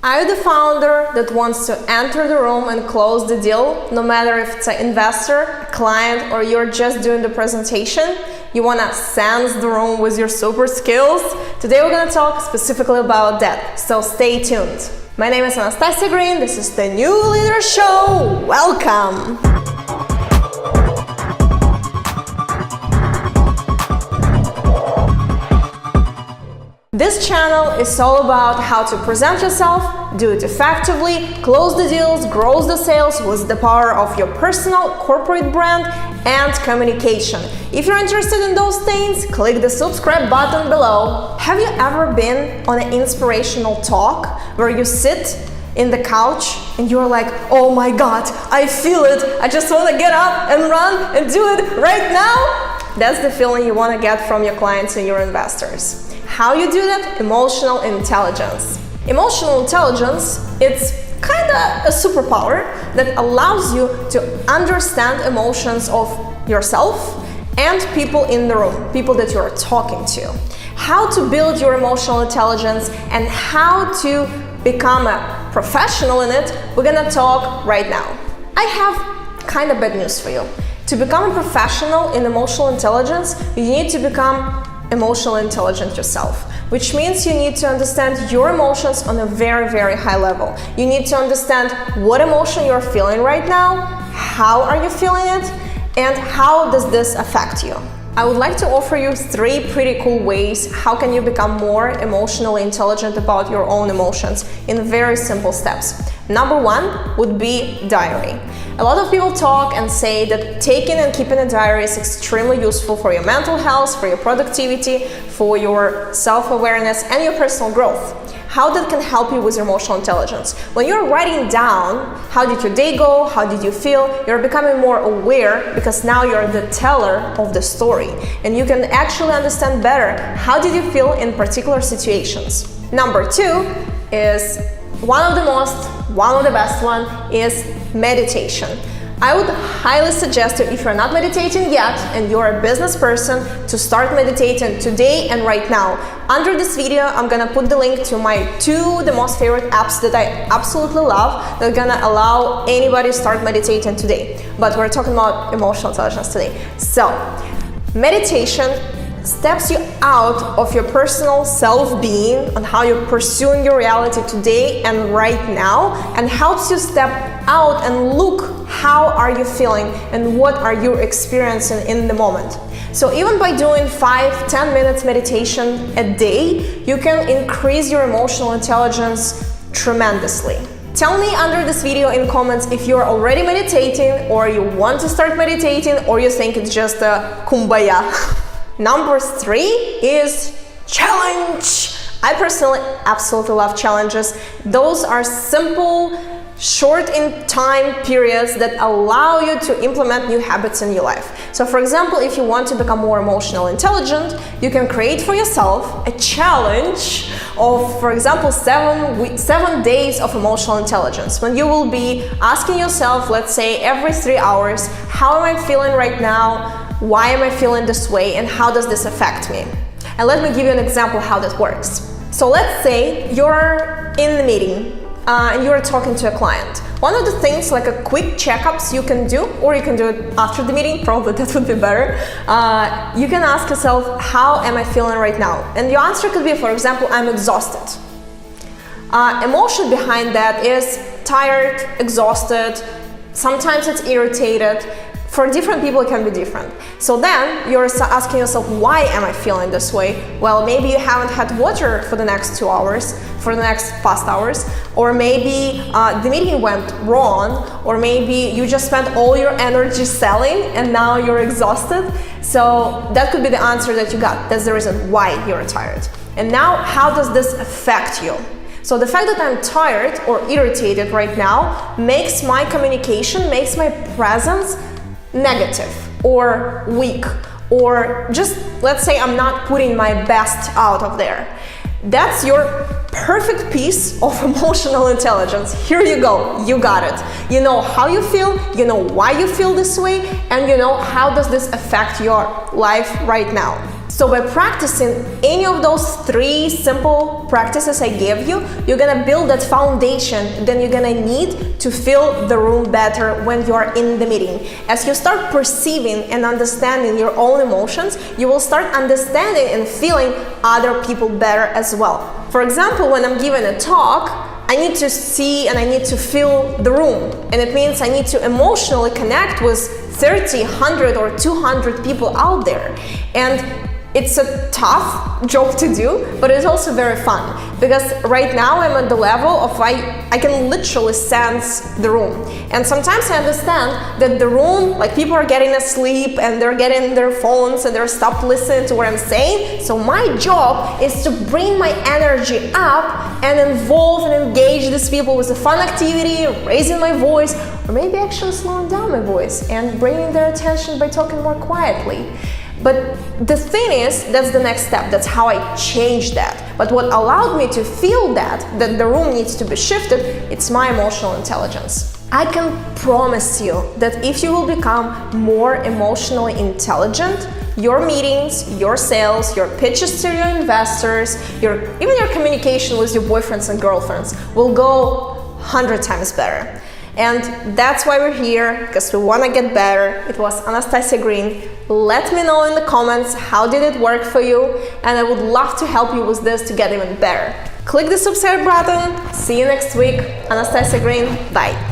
Are you the founder that wants to enter the room and close the deal, no matter if it's an investor, a client, or you're just doing the presentation? You want to sense the room with your super skills? Today we're going to talk specifically about that, so stay tuned. My name is Anastasia Green, this is the New Leader Show. Welcome! This channel is all about how to present yourself, do it effectively, close the deals, grow the sales with the power of your personal corporate brand and communication. If you're interested in those things, click the subscribe button below. Have you ever been on an inspirational talk where you sit in the couch and you're like, oh my god, I feel it, I just want to get up and run and do it right now? That's the feeling you want to get from your clients and your investors. How you do that? Emotional intelligence. Emotional intelligence, it's kind of a superpower that allows you to understand emotions of yourself and people in the room, people that you're talking to. How to build your emotional intelligence and how to become a professional in it, we're gonna talk right now. I have kind of bad news for you. To become a professional in emotional intelligence, you need to become emotionally intelligent yourself, which means you need to understand your emotions on a very, very high level. You need to understand what emotion you're feeling right now, how are you feeling it, and how does this affect you. I would like to offer you 3 pretty cool ways how can you become more emotionally intelligent about your own emotions in very simple steps. Number 1 would be diary. A lot of people talk and say that taking and keeping a diary is extremely useful for your mental health, for your productivity, for your self-awareness and your personal growth. How that can help you with your emotional intelligence. When you're writing down how did your day go, how did you feel, you're becoming more aware because now you're the teller of the story and you can actually understand better how did you feel in particular situations. Number 2 is one of the best one is meditation. I would highly suggest you, if you're not meditating yet and you're a business person, to start meditating today and right now. Under this video, I'm gonna put the link to my 2 the most favorite apps that I absolutely love that are gonna allow anybody to start meditating today. But we're talking about emotional intelligence today. So, meditation steps you out of your personal self-being on how you're pursuing your reality today and right now, and helps you step out and look how are you feeling and what are you experiencing in the moment. So even by doing 5-10 minutes meditation a day, you can increase your emotional intelligence tremendously. Tell me under this video in comments if you're already meditating or you want to start meditating or you think it's just a kumbaya. Number 3 is challenge. I personally absolutely love challenges. Those are simple, short in time periods that allow you to implement new habits in your life. So for example, if you want to become more emotionally intelligent, you can create for yourself a challenge of, for example, 7 days of emotional intelligence, when you will be asking yourself, let's say every 3 hours, how am I feeling right now? Why am I feeling this way and how does this affect me? And let me give you an example how that works. So let's say you're in the meeting and you're talking to a client. One of the things, like a quick checkups you can do, or you can do it after the meeting, probably that would be better. You can ask yourself, how am I feeling right now? And your answer could be, for example, I'm exhausted. Emotion behind that is tired, exhausted, sometimes it's irritated. For different people, it can be different. So then you're asking yourself, why am I feeling this way? Well, maybe you haven't had water for the next 2 hours, for the next past hours, or maybe the meeting went wrong, or maybe you just spent all your energy selling and now you're exhausted. So that could be the answer that you got. That's the reason why you're tired. And now, how does this affect you? So the fact that I'm tired or irritated right now makes my communication, makes my presence negative or weak, or just, let's say, I'm not putting my best out of there. That's your perfect piece of emotional intelligence. Here you go, you got it. You know how you feel, you know why you feel this way, and you know how does this affect your life right now. So by practicing any of those 3 simple practices I gave you, you're gonna build that foundation then you're gonna need to fill the room better when you are in the meeting. As you start perceiving and understanding your own emotions, you will start understanding and feeling other people better as well. For example, when I'm giving a talk, I need to see and I need to feel the room. And it means I need to emotionally connect with 30, 100 or 200 people out there. And it's a tough job to do, but it's also very fun, because right now I'm at the level of I can literally sense the room. And sometimes I understand that the room, like people are getting asleep and they're getting their phones and they're stopped listening to what I'm saying. So my job is to bring my energy up and involve and engage these people with a fun activity, raising my voice, or maybe actually slowing down my voice and bringing their attention by talking more quietly. But the thing is, that's the next step. That's how I changed that. But what allowed me to feel that the room needs to be shifted, it's my emotional intelligence. I can promise you that if you will become more emotionally intelligent, your meetings, your sales, your pitches to your investors, even your communication with your boyfriends and girlfriends will go 100 times better. And that's why we're here, because we want to get better. It was Anastasia Green. Let me know in the comments how did it work for you, and I would love to help you with this to get even better. Click the subscribe button. See you next week. Anastasia Green. Bye.